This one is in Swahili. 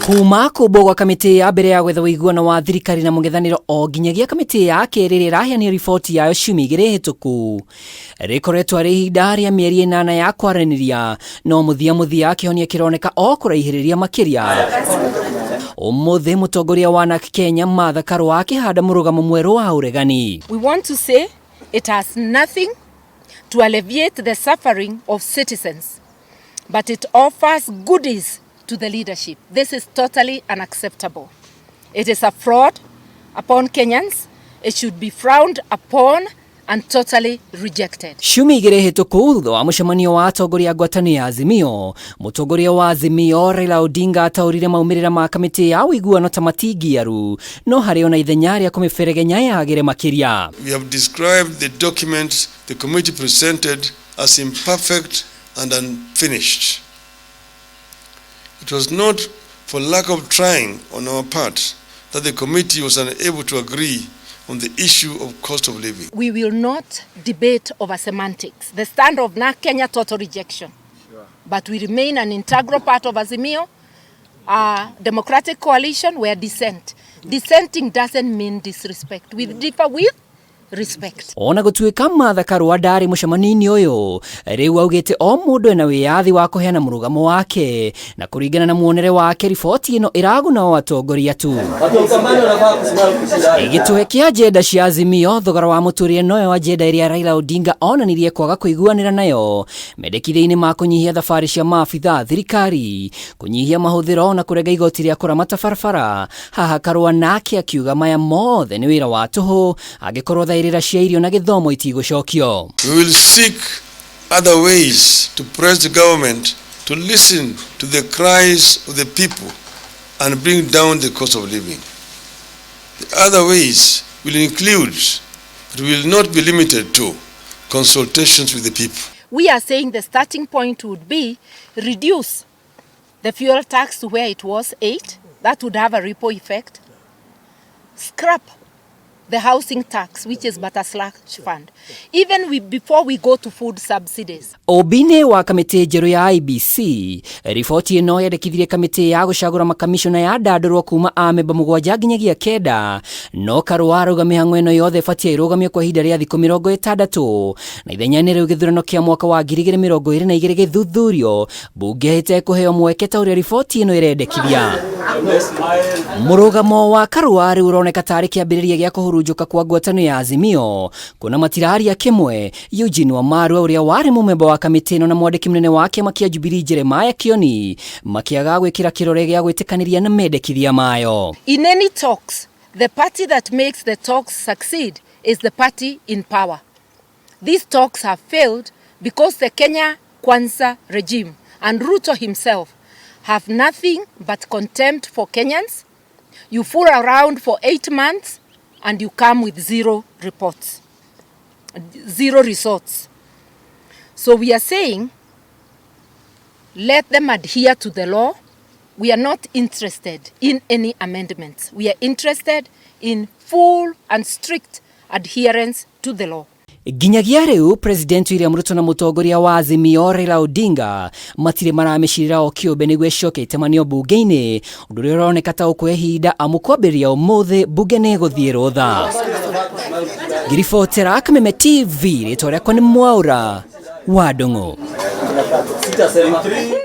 Kuma kubo kwa kamiti ya mbere ya gwetha WUIGUANO wa thirikari na mũng'ethanĩro o nginyagia kamiti ya kerĩ ĩraheanire riboti yayo ciumia igĩrĩ hĩtũku. Rĩkoretwo arĩ ihinda rĩa mĩeri 8 ya kwaranĩria, no mũthia kĩhonia kĩroneka o kũraihĩrĩria makĩria. Ũmũthĩ mũtongoria wa NARC Kenya Karua akĩhanda mũrũgamo mwerũ wa ũregani. We want to say it has nothing to alleviate the suffering of citizens, but it offers goodies to the leadership. This is totally unacceptable. It is a fraud upon Kenyans. It should be frowned upon and totally rejected. Ciumia igĩrĩ hĩtũku thutha wa mũcemanio wa atongoria ngwatanĩro ya AZIMIO, mũtongoria wa AZIMIO RAILA ODINGA ataũrire maumĩrĩra ma kamĩtĩ ya WUIGUANO ta matingiaru, no harĩ ona ithenya rĩa kũmĩberegenya yagĩre makĩria. We have described the documents the committee presented as imperfect and unfinished. It was not for lack of trying on our part that the committee was unable to agree on the issue of cost of living. We will not debate over semantics. The stand of NARC Kenya, total rejection. Sure. But we remain an integral part of AZIMIO, a democratic coalition where dissenting doesn't mean disrespect. We differ with respect. Ona gũtuĩka Karua ndarĩ mũcemanio ũyũ, rĩu augĩte o mũndũ ena wĩyathi wa kũheana mũrũgamo wake, na kũringana na muonere wake riboti ĩno ĩraguna o atongoria tu. Gĩtũhe kĩa agenda cia AZIMIO, thogora wa mũtũrĩre noyo agenda ĩrĩa Raila Odinga onanirie kwaga kũiguanĩra nayo, mendekithia-inĩ ma kũnyihia thabarĩ cia maabitha thirikari, kũnyihia mahũthĩro na kũrega igoti rĩa kũramata barabara. Haha Karua nake akiuga maya mothe nĩ wĩra wa tũhũ, angĩkorwo We will seek other ways to press the government to listen to the cries of the people and bring down the cost of living. The other ways will include, but will not be limited to, consultations with the people. We are saying the starting point would be reduce the fuel tax to where it was 8. That would have a ripple effect. Scrap the housing tax, which is but a slush fund, even before we go to food subsidies. Obine wa kamĩtĩ njerũ ya IBC, riboti ĩno yendekithirie kamĩtĩ ya gũcagũra makamishona ya ndandũrwo kuma amemba 7 nginyagia 9, no Karua arauga mĩhang'o ĩno yothe ĩbatiĩ ĩrũgamio kwa ihinda rĩa thikũ 60, na ithenya-inĩ rĩu gĩthurano kĩa mwaka wa 2022 gĩthuthurio, bunge ĩtekũheo mweke ta ũrĩa riboti ĩno ĩrendekithia. Mũrũgamo wa Karua rĩu ũroneka tarĩ kĩambĩrĩria gĩa kũhurunjũka kwa ngwatanĩro ya AZIMIO, kuna matiraria kĩmwe. Eugene Wamalwa ũrĩa warĩ mũmemba wa kamĩtĩ ĩno na mwandĩki mũnene wa kĩama kĩa Jubilee Jeremiah Kioni makĩaga gwĩkĩra kĩrore gĩa gwĩtĩkanĩria na mendekithia mayo. In any talks, the party that makes the talks succeed is the party in power. These talks have failed because the Kenya Kwanza regime and Ruto himself have nothing but contempt for Kenyans. You fool around for 8 months and you come with zero reports, zero results. So we are saying, let them adhere to the law. We are not interested in any amendments. We are interested in full and strict adherence to the law. Ginyagia rĩu President William Ruto na mũtongoria wa AZIMIO RAILA ODINGA matirĩ maramĩcirĩra o kĩũmbe nĩguo ĩcoke ĩtemanio bunge-inĩ, ũndũ ũrĩa ũroneka ta ũkũhe ihinda amu kwambĩrĩria ũmũthĩ bunge nĩ ĩgũthiĩ rũtha. Ngiribotera Kameme TV, rĩtwa rĩakwa nĩ Mwaura wa Ndũng'ũ.